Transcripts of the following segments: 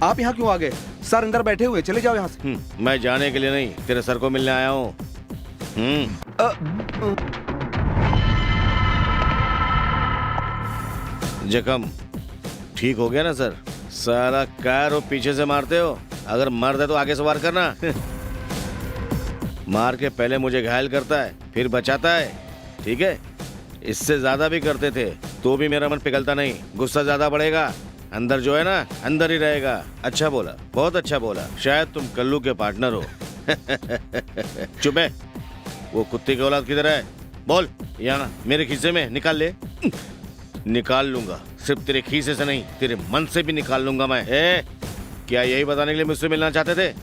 आप यहाँ क्यों आ गए? सर अंदर बैठे हुए, चले जाओ यहाँ से। मैं जाने के लिए नहीं, तेरे सर को मिलने आया हूँ। जख्म ठीक हो गया ना सर? सारा कार और पीछे से मारते हो, अगर मर्द है तो आगे से वार करना। मार के पहले मुझे घायल करता है, फिर बचाता है, ठीक है? इससे ज्यादा भी करते थे तो भी मेरा मन पिघलता नहीं, गुस्सा ज्यादा बढ़ेगा, अंदर जो है ना अंदर ही रहेगा। अच्छा बोला, बहुत अच्छा बोला, शायद तुम कल्लू के पार्टनर हो। चुप है, वो कुत्ते की औलाद किधर है? बोल। यहाँ मेरे खीसे में निकाल ले। निकाल लूंगा, सिर्फ तेरे खीसे से नहीं, तेरे मन से भी निकाल लूंगा मैं। क्या यही बताने के लिए मुझसे मिलना चाहते थे?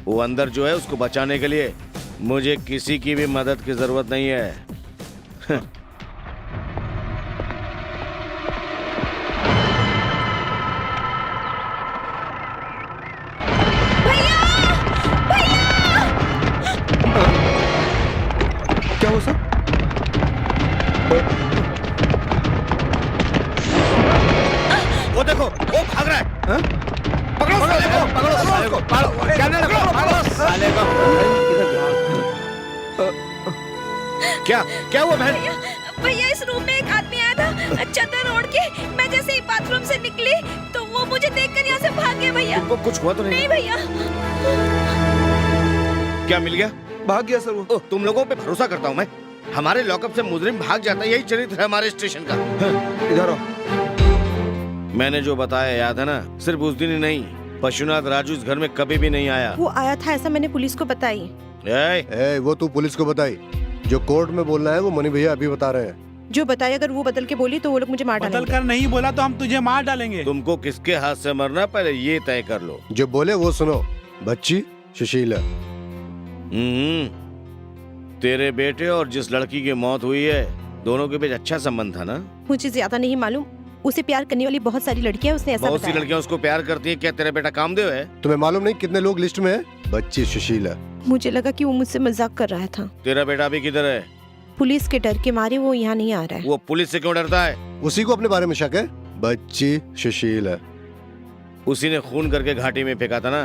वो अंदर जो है उसको बचाने के लिए मुझे किसी की भी मदद की जरूरत नहीं है। क्या हो सर? वो देखो, वो भाग रहा है। पकड़ो साले को, पकड़ो साले को, पकड़ो साले को। क्या क्या हुआ बहन? भैया इस रूम में एक आदमी आया था, चादर ओढ़ के। मैं जैसे ही बाथरूम से निकली तो वो मुझे देखकर यहाँ से भाग गया। भैया तुमको कुछ हुआ तो नहीं? नहीं भैया। क्या मिल गया? भाग गया सर वो। तुम लोगों पे भरोसा करता हूँ मैं। हमारे लॉकअप से मुजरिम भाग जाता है, यही चरित्र है हमारे स्टेशन का। इधर आओ। मैंने जो बताया याद है ना? सिर्फ उस दिन ही नहीं, पशुनाथ राजू इस घर में कभी भी नहीं आया। वो आया था ऐसा मैंने पुलिस को बताई। वो तू पुलिस को बताई, जो कोर्ट में बोलना है वो मनी भैया अभी बता रहे हैं। जो बताया, अगर वो बदल के बोली तो वो लोग मुझे मार डालेंगे। बदल कर नहीं बोला तो हम तुझे मार डालेंगे। तुमको किसके हाथ से मरना पहले ये तय कर लो। जो बोले वो सुनो। बच्ची सुशीला। तेरे बेटे और जिस लड़की की मौत हुई है, दोनों के बीच अच्छा संबंध था ना? मुझे ज्यादा नहीं मालूम, उसे प्यार करने वाली बहुत सारी लड़कियां, उसने ऐसा बहुत सी बताया। लड़कियां उसको प्यार करती हैं। क्या तेरा बेटा कामदेव है? तुम्हें मालूम नहीं कितने लोग लिस्ट में है? बच्ची सुशीला। मुझे लगा कि वो मुझसे मजाक कर रहा था। तेरा बेटा अभी किधर है? पुलिस के डर के मारे वो यहाँ नहीं आ रहा है। वो पुलिस से क्यों डरता है? उसी को अपने बारे में शक है। बच्ची सुशीला। उसी ने खून करके घाटी में फेंका था ना?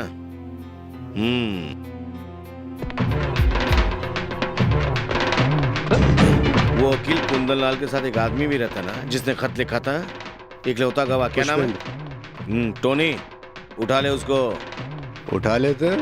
वो वकील कुंदनलाल के साथ एक आदमी भी रहता ना, जिसने खत लिखा था, इकलौता गवाह। क्या नाम है? टोनी। उठा ले उसको। उठा लेते।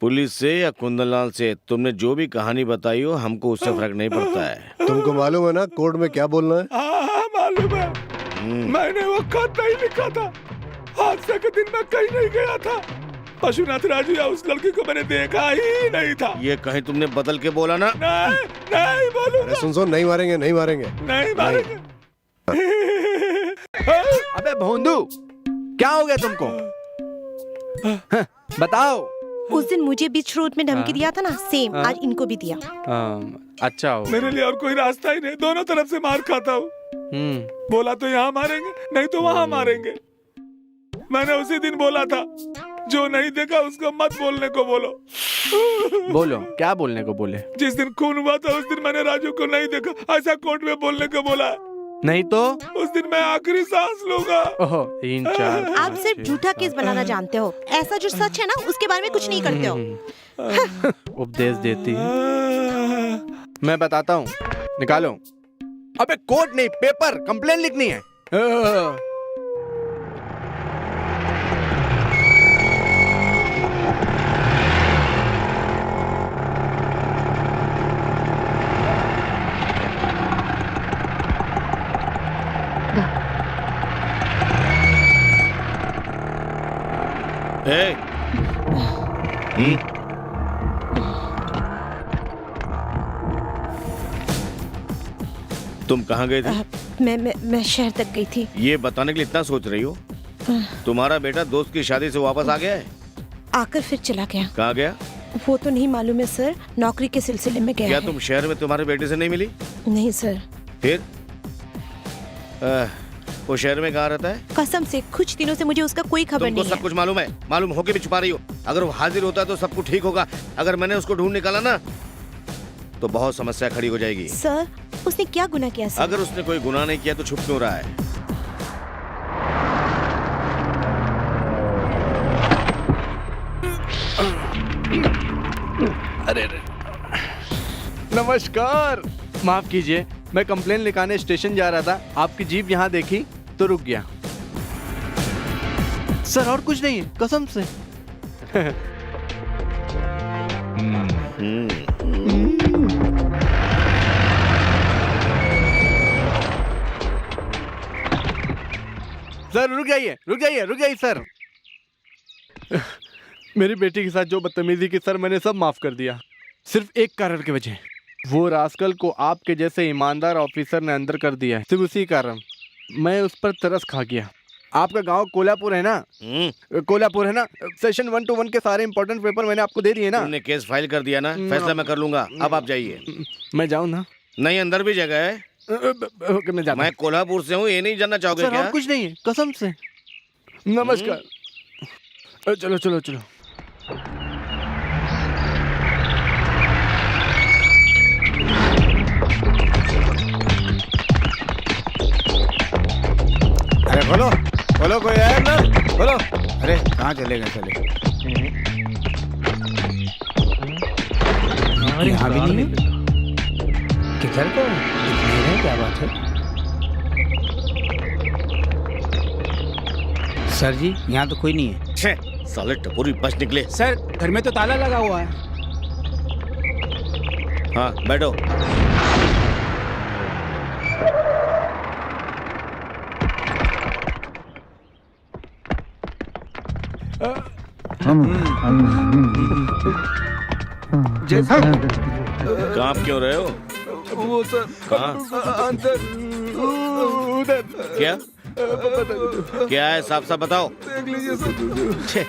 पुलिस से या कुंदनलाल से तुमने जो भी कहानी बताई हो, हमको उससे फर्क नहीं पड़ता है। तुमको मालूम है ना कोर्ट में क्या बोलना है? हाँ मालूम है। मैंने वो खत नहीं लिखा था। हादसे के दिन मैं कहीं नहीं गया था। पशुनाथ राजू या उस लड़की को मैंने देखा ही नहीं था। ये कहीं तुमने बदल के बोला ना? नहीं बोलूंगा। सुन, नहीं मारेंगे, नहीं मारेंगे, नहीं मारेंगे। अबे भोंदू, क्या हो गया तुमको? बताओ। उस दिन मुझे बीच रोड में धमकी दिया था ना, सेम आज इनको भी दिया। अच्छा हो। मेरे लिए और कोई रास्ता ही नहीं, दोनों तरफ से मार खाता हूँ। बोला तो यहाँ मारेंगे, नहीं तो वहाँ मारेंगे। मैंने उसी दिन बोला था, जो नहीं देखा उसको मत बोलने को बोलो। बोलो, क्या बोलने को बोले? जिस दिन खून हुआ था उस दिन मैंने राजू को नहीं देखा, ऐसा कोर्ट में बोलने को बोला। नहीं तो उस दिन मैं आखिरी सांस लूंगा। ओहो, 3 4। आप सिर्फ झूठा केस बनाना जानते हो, ऐसा जो सच है ना उसके बारे में कुछ नहीं करते हो। उपदेश देती है। मैं बताता हूँ, निकालो। अबे कोर्ट नहीं, पेपर, कंप्लेन लिखनी है। तुम कहाँ गए थे? मैं शहर तक गई थी। ये बताने के लिए इतना सोच रही हो? तुम्हारा बेटा दोस्त की शादी से वापस आ गया है? आकर फिर चला गया। कहाँ गया? वो तो नहीं मालूम है सर, नौकरी के सिलसिले में गया क्या है। तुम शहर में तुम्हारे बेटे से नहीं मिली? नहीं सर। फिर वो शहर में कहाँ रहता है? कसम से कुछ दिनों से मुझे उसका कोई खबर तुमको नहीं सब है। कुछ मालूम है, मालूम होके भी छुपा रही हो। अगर वो हाजिर होता है तो सब कुछ ठीक होगा। अगर मैंने उसको ढूंढ निकाला ना तो बहुत समस्या खड़ी हो जाएगी। सर, उसने क्या गुनाह किया सर? अगर उसने कोई गुनाह नहीं किया तो छुप क्यों रहा है? अरे नमस्कार। माफ कीजिए, मैं कंप्लेन लिखाने स्टेशन जा रहा था, आपकी जीप यहाँ देखी तो रुक गया। सर और कुछ नहीं है, कसम से। सर रुक जाइए सर। मेरी बेटी के साथ जो बदतमीजी की सर, मैंने सब माफ कर दिया, सिर्फ एक कारण की वजह। वो रास्कल को आपके जैसे ईमानदार ऑफिसर ने अंदर कर दिया है, सिर्फ उसी कारण मैं उस पर तरस खा गया। आपका गांव कोल्हापुर है ना? कोल्हापुर है ना? सेशन 121 के सारे इंपॉर्टेंट पेपर मैंने आपको दे दिए ना? तुमने केस फाइल कर दिया ना, फैसला मैं कर लूंगा। अब आप जाइए। मैं जाऊँ ना? नहीं, अंदर भी जगह है। ओके, मैं जाता हूं। मैं कोल्हापुर से हूँ, ये नहीं जानना चाहोगे सर क्या? और कुछ नहीं है, कसम से। नमस्कार। चलो चलो चलो। अरे खोलो खोलो, कोई है अंदर? खोलो। अरे कहाँ चले गए चले? यहाँ भी नहीं है। किधर को दिख नहीं रहे, क्या बात है? सर जी, यहाँ तो कोई नहीं है। छे, साले टपोरी बच निकले। सर, घर में तो ताला लगा हुआ है। हाँ बैठो। कांप क्यों रहे हो? वो सर कहाँ? अंदर उधर। क्या क्या है? साफ साफ बताओ। देख लीजिए सर। छे,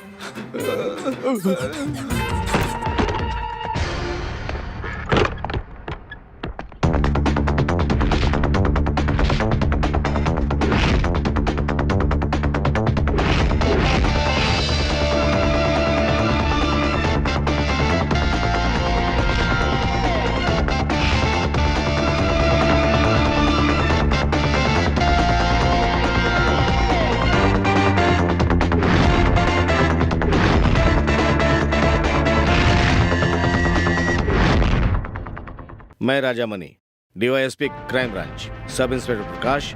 मैं Raja Mani, DYSP crime branch, sub inspector Prakash,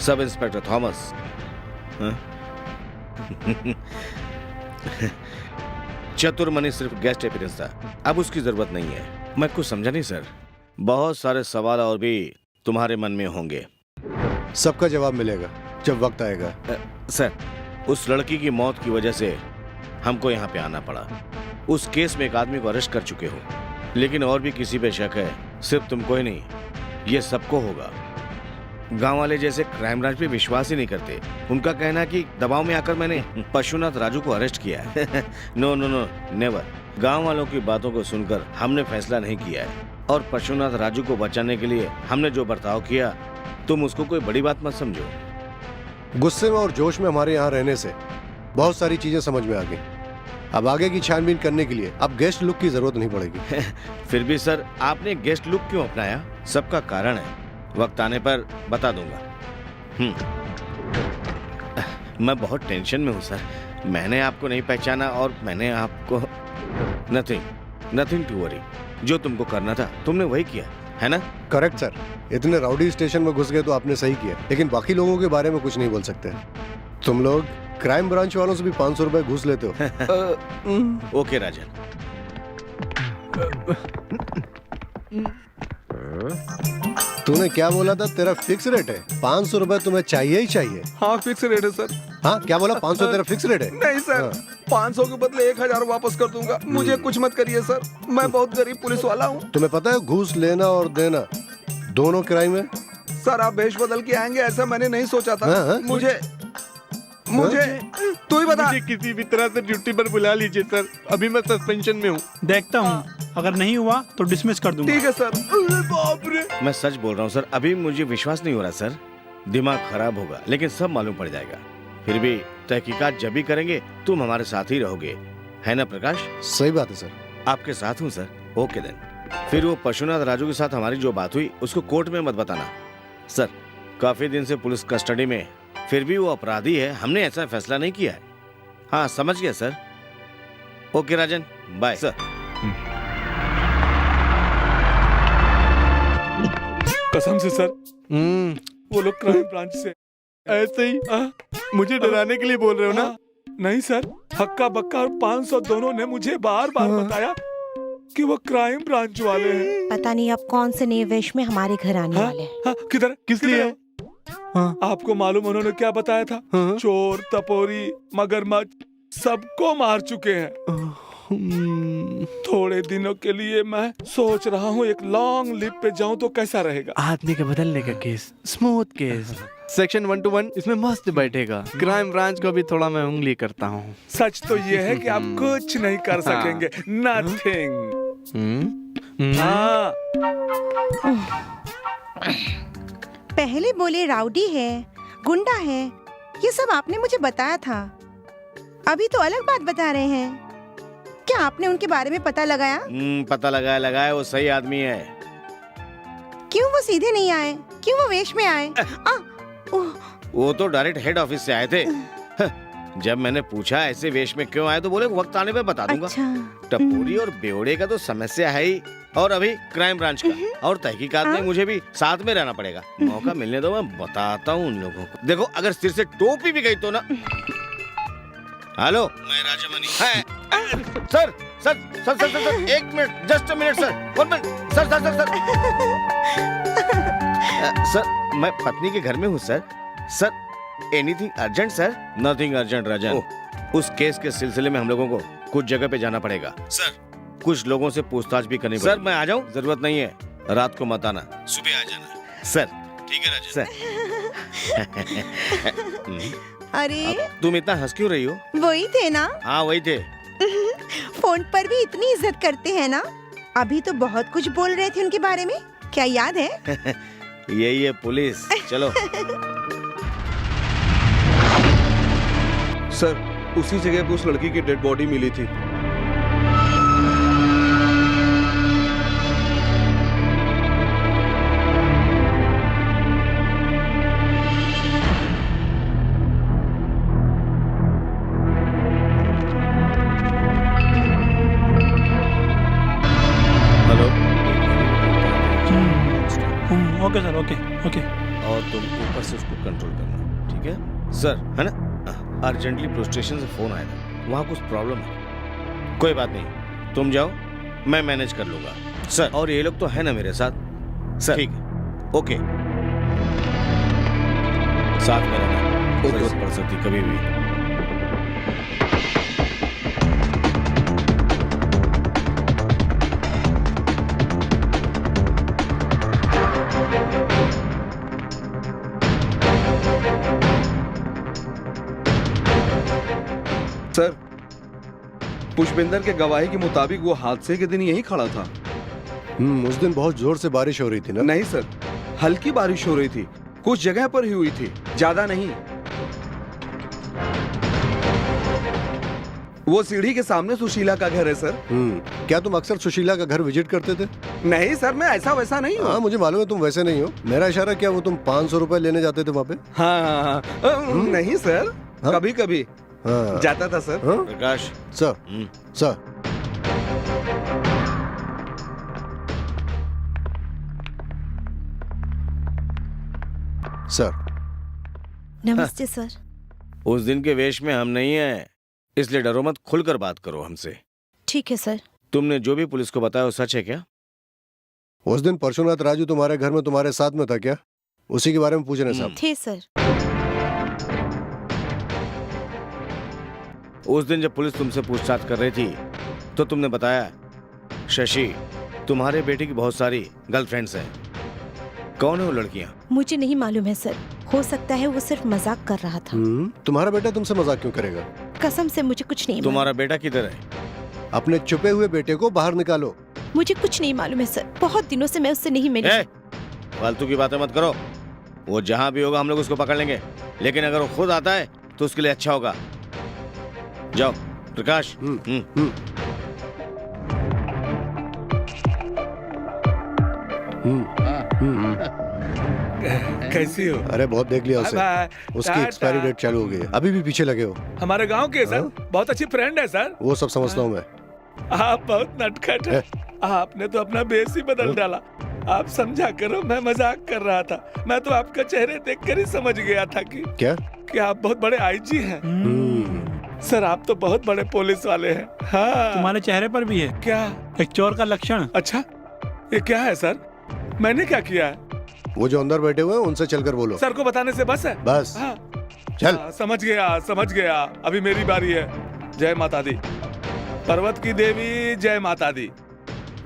sub inspector Thomas. हाँ? चतुर मनी सिर्फ गेस्ट अपीयरेंस था, अब उसकी जरूरत नहीं है। मैं कुछ समझा नहीं सर। बहुत सारे सवाल और भी तुम्हारे मन में होंगे। सबका जवाब मिलेगा जब वक्त आएगा। सर, उस लड़की की मौत की वजह से हमको यहाँ पे आना पड़ा। उस केस में एक आदमी को अरेस्ट कर चुके हो, लेकिन और भी किसी पे शक है। सिर्फ तुमको ही नहीं, ये सबको होगा। गांव वाले जैसे क्राइम ब्रांच पे विश्वास ही नहीं करते। उनका कहना है कि दबाव में आकर मैंने पशुनाथ राजू को अरेस्ट किया है। No no no, never. गांव वालों की बातों को सुनकर हमने फैसला नहीं किया है, और पशुनाथ राजू को बचाने के लिए हमने जो बर्ताव किया, तुम उसको कोई बड़ी बात मत समझो। गुस्से में और जोश में हमारे यहाँ रहने से बहुत सारी चीजें समझ में आ गई। अब आगे की छानबीन करने के लिए अब गेस्ट लुक की जरूरत नहीं पड़ेगी। फिर भी सर, आपने गेस्ट लुक क्यों अपनाया? सबका कारण है, वक्त आने पर बता दूंगा। मैं बहुत टेंशन में हूँ सर। मैंने आपको नहीं पहचाना और मैंने आपको नथिंग टू वरी। जो तुमको करना था तुमने वही किया है ना? Correct sir. इतने राउडी स्टेशन में घुस गए तो आपने सही किया, लेकिन बाकी लोगों के बारे में कुछ नहीं बोल सकते। तुम लोग क्राइम ब्रांच वालों से भी 500 रुपए घूस लेते हो। ओके राजन। तूने क्या बोला था? तेरा फिक्स रेट है 500 रुपए, तुम्हें चाहिए ही चाहिए। हाँ फिक्स रेट है सर। हाँ क्या बोला? 500 तेरा फिक्स रेट है? नहीं सर, हाँ। 500 के बदले 1000 वापस कर दूंगा। मुझे कुछ मत करिए सर, मैं बहुत गरीब पुलिस वाला हूँ। तुम्हें पता है घूस लेना और देना दोनों क्राइम है। सर आप भेष बदल के आएंगे ऐसा मैंने नहीं सोचा था। हाँ? मुझे तू ही बता। मुझे किसी भी तरह से ड्यूटी पर बुला लीजिए सर, अभी मैं सस्पेंशन में हूँ। देखता हूँ, अगर नहीं हुआ तो डिसमिस कर दूंगा। ठीक है सर। बाप रे। मैं सच बोल रहा हूँ सर, अभी मुझे विश्वास नहीं हो रहा सर। दिमाग खराब होगा, लेकिन सब मालूम पड़ जाएगा। फिर भी तहकीकात जब भी करेंगे तुम हमारे साथ ही रहोगे, है ना प्रकाश? सही बात है सर। आपके साथ हूँ सर। Okay then. फिर वो पशुनाथ राजू के साथ हमारी जो बात हुई उसको कोर्ट में मत बताना। सर, काफी दिन से पुलिस कस्टडी में, फिर भी वो अपराधी है, हमने ऐसा फैसला नहीं किया है। हाँ समझ गया सर। ओके राजन, बाय सर। कसम से सर, वो लोग क्राइम ब्रांच से ऐसे ही मुझे डराने के लिए बोल रहे हो ना? नहीं सर, हक्का बक्का और 500 दोनों ने मुझे बार बार बताया कि वो क्राइम ब्रांच वाले हैं। पता नहीं अब कौन से नए वेश में हमारे घर आने वाले हैं। हाँ, किधर किस लिए? आपको मालूम उन्होंने क्या बताया था? चोर, टपोरी, मगरमच्छ सबको मार चुके हैं। थोड़े दिनों के लिए मैं सोच रहा हूँ एक लॉन्ग लिव पे जाऊँ तो कैसा रहेगा? आदमी के बदलने का केस, स्मूथ केस, सेक्शन 121 इसमें मस्त बैठेगा। क्राइम ब्रांच को भी थोड़ा मैं उंगली करता हूँ। सच तो ये है कि आप कुछ नहीं कर सकेंगे, नथिंग। हाँ, पहले बोले राउडी है, गुंडा है, ये सब आपने मुझे बताया था। अभी तो अलग बात बता रहे हैं। क्या आपने उनके बारे में पता लगाया? पता लगाया, वो सही आदमी है। क्यों वो सीधे नहीं आए? क्यों वो वेश में आए? वो तो डायरेक्ट हेड ऑफिस से आए थे। जब मैंने पूछा ऐसे वेश में क्यों आए तो बोले वक्त आने पे बता दूंगा। अच्छा। टपोरी और बेवड़े का तो समस्या है ही, और अभी क्राइम ब्रांच का और तहकीकात में मुझे भी साथ में रहना पड़ेगा। मौका मिलने दो, मैं बताता हूँ उन लोगों को। देखो अगर सिर से टोपी भी गई तो ना। हेलो, मैं Rajamani. Sir sir sir sir sir एक minute, just a minute sir, 1 minute sir sir sir sir sir मैं पत्नी के घर में हूँ sir. Sir anything urgent sir? Nothing urgent Rajan. उस केस के सिलसिले में हम लोगों को कुछ जगह पे जाना पड़ेगा सर। कुछ लोगों से पूछताछ भी करनी पड़ेगी। सर मैं आ जाऊँ? जरूरत नहीं है, रात को मत आना, सुबह आ जाना सर। ठीक है राजन सर। अरे तुम इतना हंस क्यों रही हो? वही थे ना? हाँ वही थे। फोन पर भी इतनी इज्जत करते हैं ना। अभी तो बहुत कुछ बोल रहे थे उनके बारे में, क्या याद है? यही है पुलिस। चलो। सर, उसी जगह पे उस लड़की की डेड बॉडी मिली थी। Okay sir, okay okay. और तुम ऊपर से उसको कंट्रोल करना, ठीक है सर? है ना? अर्जेंटली पुलिस स्टेशन से फोन आया था, वहाँ कुछ प्रॉब्लम है। कोई बात नहीं, तुम जाओ, मैं मैनेज कर लूंगा सर। और ये लोग तो है ना मेरे साथ सर? ठीक है, ओके। साथ में रहना, जरूरत पड़ सकती कभी भी। सर, पुष्पेंद्र के गवाही के मुताबिक वो हादसे के दिन यहीं खड़ा था। उस दिन बहुत जोर से बारिश हो रही थी ना? नहीं सर, हल्की बारिश हो रही थी, कुछ जगह पर ही हुई थी, ज्यादा नहीं। वो सीढ़ी के सामने सुशीला का घर है सर। क्या तुम अक्सर सुशीला का घर विजिट करते थे? नहीं सर, मैं ऐसा वैसा नहीं हूँ। हाँ मुझे मालूम है तुम वैसे नहीं हो। मेरा इशारा क्या, वो तुम 500 रुपए लेने जाते थे वहाँ पे? हाँ, नहीं सर, हाँ? कभी कभी हाँ। जाता था सर। हाँ? प्रकाश सर, सर सर। नमस्ते सर। उस दिन के वेश में हम नहीं हैं, इसलिए डरो मत, खुलकर बात करो हमसे। ठीक है सर। तुमने जो भी पुलिस को बताया वो सच है क्या? उस दिन परशुनाथ राजू तुम्हारे घर में तुम्हारे साथ में था क्या? उसी के बारे में पूछ रहे साहब। थे सर। उस दिन जब पुलिस तुमसे पूछताछ कर रही थी तो तुमने बताया शशि, तुम्हारे बेटे की बहुत सारी गर्लफ्रेंड्स हैं। कौन है वो लड़कियां? मुझे नहीं मालूम है सर, हो सकता है वो सिर्फ मजाक कर रहा था। तुम्हारा बेटा तुमसे मजाक क्यों करेगा? कसम से मुझे कुछ नहीं तुम्हारा बेटा किधर है? अपने छुपे हुए बेटे को बाहर निकालो। मुझे कुछ नहीं मालूम है सर, बहुत दिनों से मैं उससे नहीं मिली। फालतू की बातें मत करो। वो जहां भी होगा हम लोग उसको पकड़ लेंगे, लेकिन अगर वो खुद आता है तो उसके लिए अच्छा होगा। जाओ प्रकाश। कैसी हो? अरे बहुत देख लिया उसे, उसकी एक्सपायरी डेट चालू हो गई है, अभी भी पीछे लगे हो। हमारे गांव के सर, बहुत अच्छी फ्रेंड है सर। वो सब समझता हूँ मैं। आप बहुत नटखट है। आपने तो अपना बेस ही बदल डाला। आप समझा करो, मैं मजाक कर रहा था। मैं तो आपका चेहरे देखकर ही समझ गया था कि आप बहुत बड़े आईजी हैं। सर आप तो बहुत बड़े पुलिस वाले हैं। हाँ। तुम्हारे चेहरे पर भी है क्या? एक चोर का लक्षण। अच्छा, ये क्या है सर? मैंने क्या किया है? वो जो अंदर बैठे हुए हैं उनसे चलकर बोलो। सर को बताने से बस है? बस। हाँ। चल। समझ गया। अभी मेरी बारी है। जय माता दी, पर्वत की देवी जय माता दी।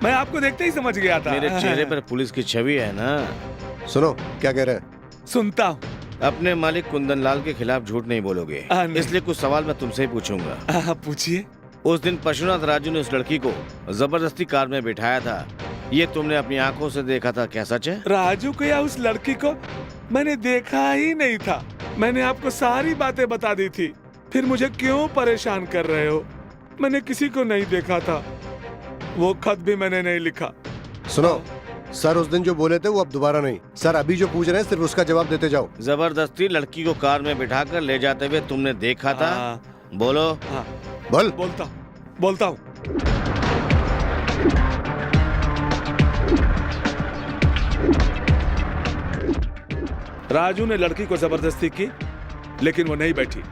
मैं आपको देखते ही समझ गया था। मेरे चेहरे पर पुलिस की छवि है ना। सुनो क्या कह रहे हैं? सुनता हूँ। अपने मालिक कुंदन लाल के खिलाफ झूठ नहीं बोलोगे, इसलिए कुछ सवाल मैं तुमसे ही पूछूंगा। पूछिए। उस दिन पशुनाथ राजू ने उस लड़की को जबरदस्ती कार में बिठाया था, ये तुमने अपनी आंखों से देखा था, क्या सच है? राजू को या उस लड़की को मैंने देखा ही नहीं था। मैंने आपको सारी बातें बता दी थी, फिर मुझे क्यों परेशान कर रहे हो? मैंने किसी को नहीं देखा था, वो खत भी मैंने नहीं लिखा। सुनो सर, उस दिन जो बोले थे वो अब दोबारा नहीं। सर अभी जो पूछ रहे हैं सिर्फ उसका जवाब देते जाओ। जबरदस्ती लड़की को कार में बिठाकर ले जाते हुए तुमने देखा था? बोलो। बोल। बोलता हूँ। राजू ने लड़की को जबरदस्ती की, लेकिन वो नहीं बैठी।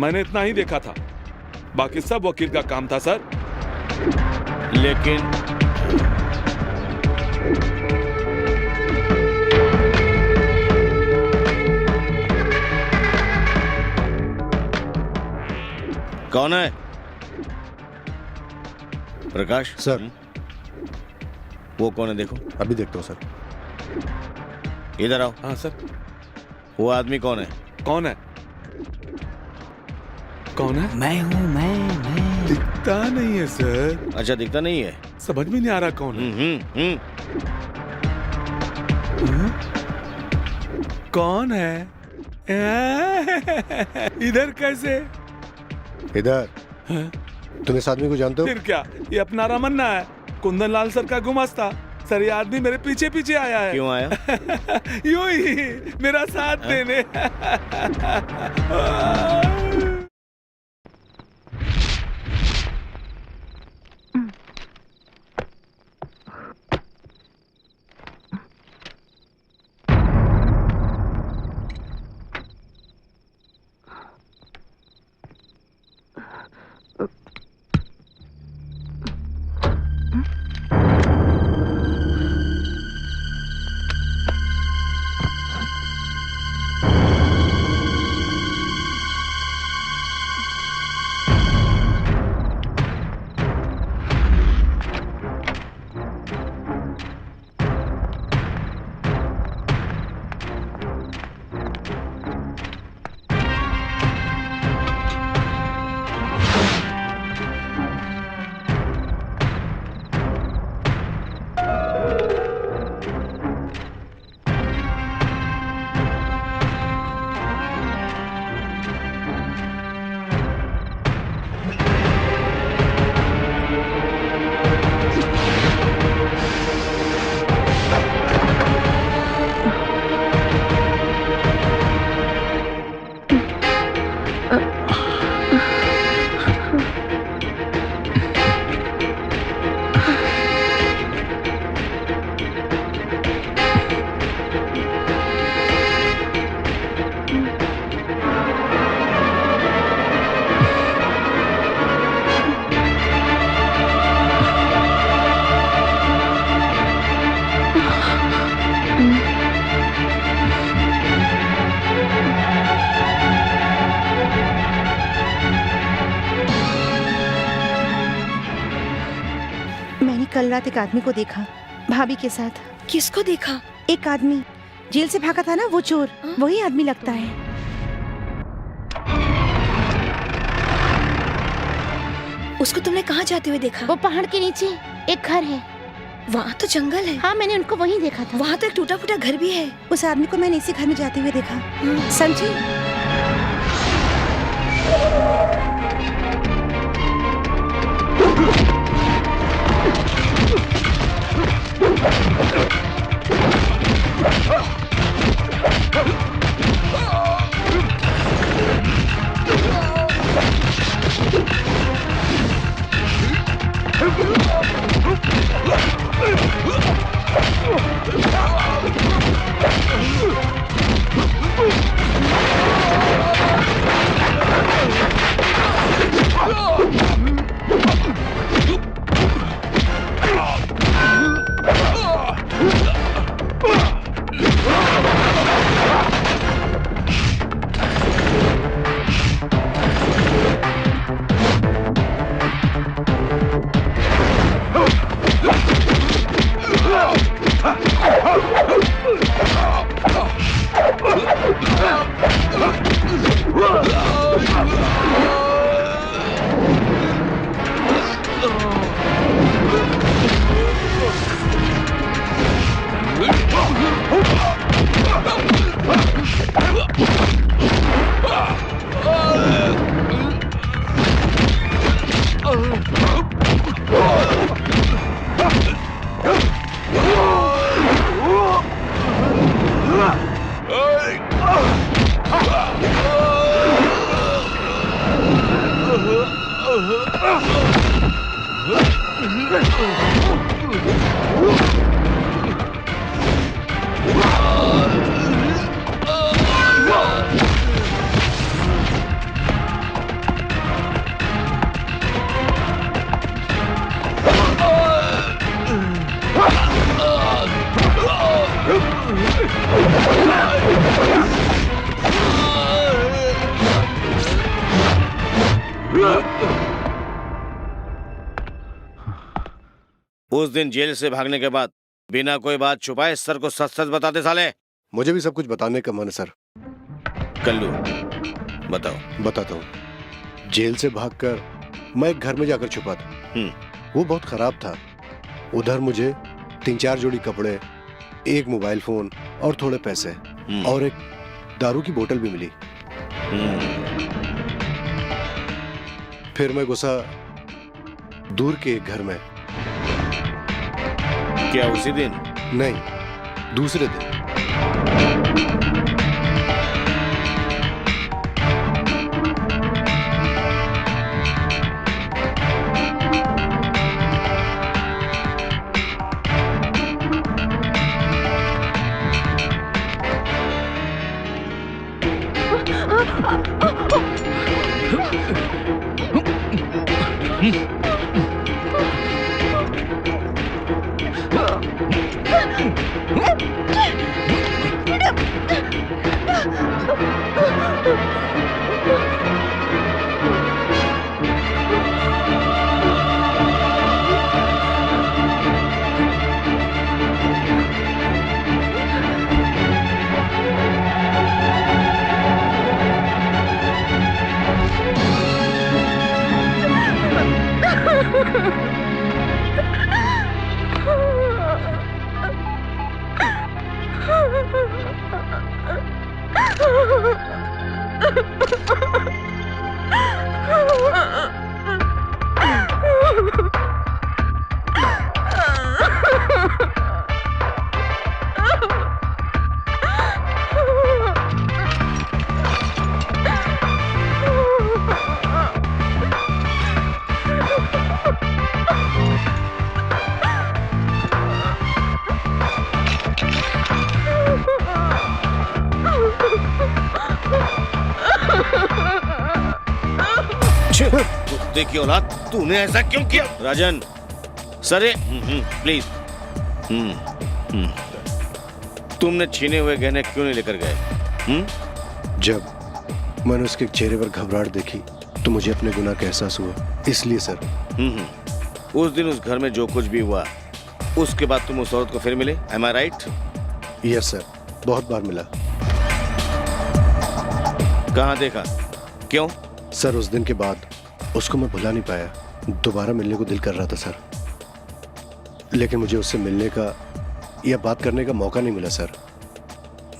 मैंने इतना ही देखा था, बाकी सब वकील का काम था सर। लेकिन कौन है? प्रकाश। सर। वो कौन है देखो। अभी देखता हूँ सर। इधर आओ। हाँ सर। वो आदमी कौन है? कौन है? मैं हूँ, मैं। दिखता नहीं है सर। अच्छा, दिखता नहीं है? समझ में नहीं आ रहा कौन है। कौन है? इधर कैसे? इधर। तुम इस आदमी को जानते हो? फिर क्या, ये अपना रमन्ना है, कुंदन लाल सर का गुमास्ता। सर ये आदमी मेरे पीछे पीछे आया है। क्यों आया? यूं ही मेरा साथ देने। कल रात एक आदमी को देखा भाभी के साथ। किसको देखा? एक आदमी जेल से भागा था ना, वो चोर, वही आदमी लगता है। उसको तुमने कहाँ जाते हुए देखा? वो पहाड़ के नीचे एक घर है, वहाँ तो जंगल है। हाँ, मैंने उनको वहीं देखा था। वहाँ तो एक टूटा फूटा घर भी है। उस आदमी को मैंने इसी घर में जाते हुए देखा। समझी? उस दिन जेल से भागने के बाद बिना कोई बात छुपाए सर को सच सच बताते साले। मुझे भी सब कुछ बताने का मन है सर। कल्लू बताओ। बताता हूँ। जेल से भागकर मैं एक घर में जाकर छुपा था। वो बहुत खराब था। उधर मुझे 3-4 जोड़ी कपड़े, एक मोबाइल फोन और थोड़े पैसे और एक दारू की बोतल भी मिली। फिर मैं घुसा दूर के एक घर में। क्या उसी दिन? नहीं, दूसरे दिन। देखिए औलाद, तूने ऐसा क्यों किया? राजन सर, प्लीज। तुमने छीने हुए गहने क्यों नहीं लेकर गए? जब मैंने उसके चेहरे पर घबराहट देखी तो मुझे अपने गुनाह का एहसास हुआ, इसलिए सर। उस दिन उस घर में जो कुछ भी हुआ, उसके बाद तुम उस औरत को फिर मिले, am I right? Yes sir, बहुत बार मिला। कहाँ देखा? क्यों? सर, उस दिन के बाद उसको मैं भुला नहीं पाया। दोबारा मिलने को दिल कर रहा था सर। लेकिन मुझे उससे मिलने का या बात करने का मौका नहीं मिला सर।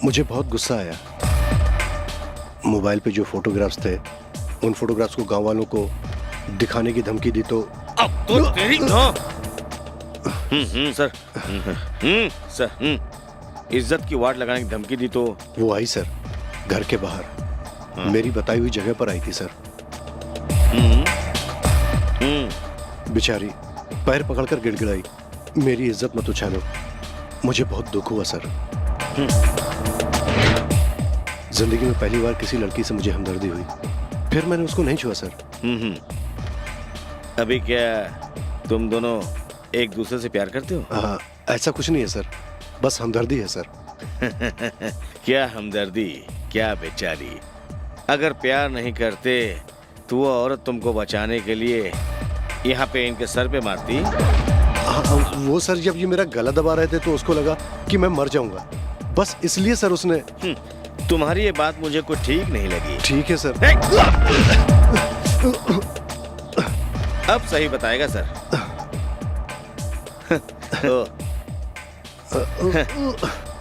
मुझे बहुत गुस्सा आया। मोबाइल पे जो फोटोग्राफ्स थे उन फोटोग्राफ्स को गांव वालों को दिखाने की धमकी दी तो अब तो तेरी सर सर इज्जत की वाट लगाने की धमकी दी तो वो आई सर, घर के बाहर मेरी बताई हुई जगह पर आई थी सर। बेचारी पैर पकड़कर गिड़गिड़ाई, मेरी इज्जत मत उछालो। मुझे बहुत दुख हुआ सर। जिंदगी में पहली बार किसी लड़की से मुझे हमदर्दी हुई, फिर मैंने उसको नहीं छुआ सर। अभी क्या तुम दोनों एक दूसरे से प्यार करते हो? हाँ, ऐसा कुछ नहीं है सर, बस हमदर्दी है सर। क्या हमदर्दी, क्या बेचारी। अगर प्यार नहीं करते तो वो औरत तुमको बचाने के लिए यहाँ पे इनके सर पे मारती। वो सर जब ये मेरा गला दबा रहे थे तो उसको लगा कि मैं मर जाऊंगा, बस इसलिए सर उसने। तुम्हारी ये बात मुझे कुछ ठीक नहीं लगी। ठीक है सर। अब सही बताएगा सर।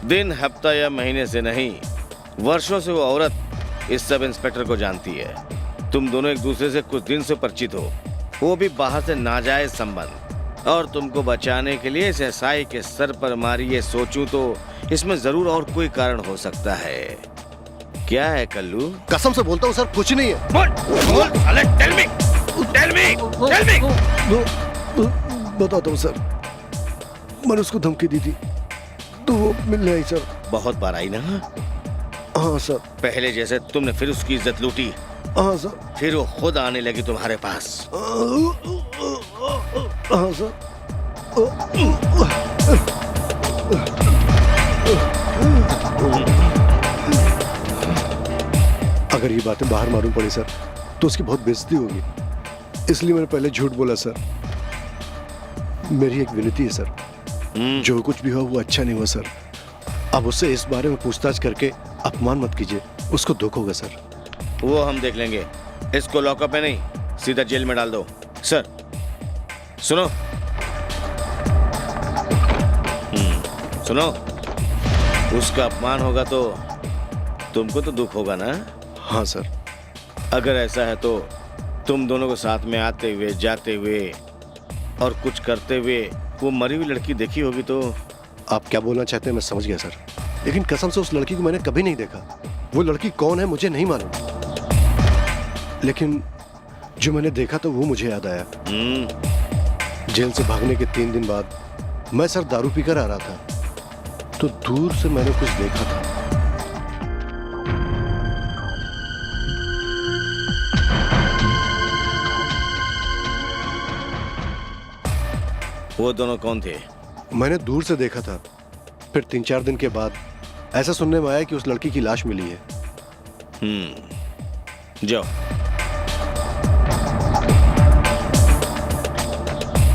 दिन, हफ्ता या महीने से नहीं, वर्षों से वो औरत इस सब इंस्पेक्टर को जानती है। तुम दोनों एक दूसरे से कुछ दिन से परिचित हो, वो भी बाहर से नाजायज संबंध, और तुमको बचाने के लिए इस एसआई के सर पर मारी। ये सोचूं तो इसमें जरूर और कोई कारण हो सकता है। क्या है कल्लू? कसम से बोलता हूँ सर, कुछ नहीं है। बताता हूँ सर, मैंने उसको धमकी दी थी तो वो मिलने आई सर। बहुत बार आई ना? हाँ सर। पहले जैसे तुमने फिर उसकी इज्जत लूटी? हाँ सर। फिर वो खुद आने लगी तुम्हारे पास? हाँ सर। अगर ये बातें बाहर मालूम पड़ी सर तो उसकी बहुत बेइज्जती होगी, इसलिए मैंने पहले झूठ बोला सर। मेरी एक विनती है सर, जो कुछ भी हो वो अच्छा नहीं हुआ सर। अब उससे इस बारे में पूछताछ करके अपमान मत कीजिए, उसको दुख होगा सर। वो हम देख लेंगे। इसको लॉकअप में नहीं, सीधा जेल में डाल दो। सर सुनो, सुनो, उसका अपमान होगा तो तुमको तो दुख होगा ना? हाँ सर। अगर ऐसा है तो तुम दोनों को साथ में आते हुए, जाते हुए और कुछ करते हुए वो मरी हुई लड़की देखी होगी तो? आप क्या बोलना चाहते हैं मैं समझ गया सर, लेकिन कसम से उस लड़की को मैंने कभी नहीं देखा। वो लड़की कौन है मुझे नहीं मालूम, लेकिन जो मैंने देखा तो वो मुझे याद आया। जेल से भागने के 3 दिन बाद मैं सर दारू पीकर आ रहा था तो दूर से मैंने कुछ देखा था। वो दोनों कौन थे? मैंने दूर से देखा था, फिर 3-4 दिन के बाद ऐसा सुनने में आया कि उस लड़की की लाश मिली है। जाओ।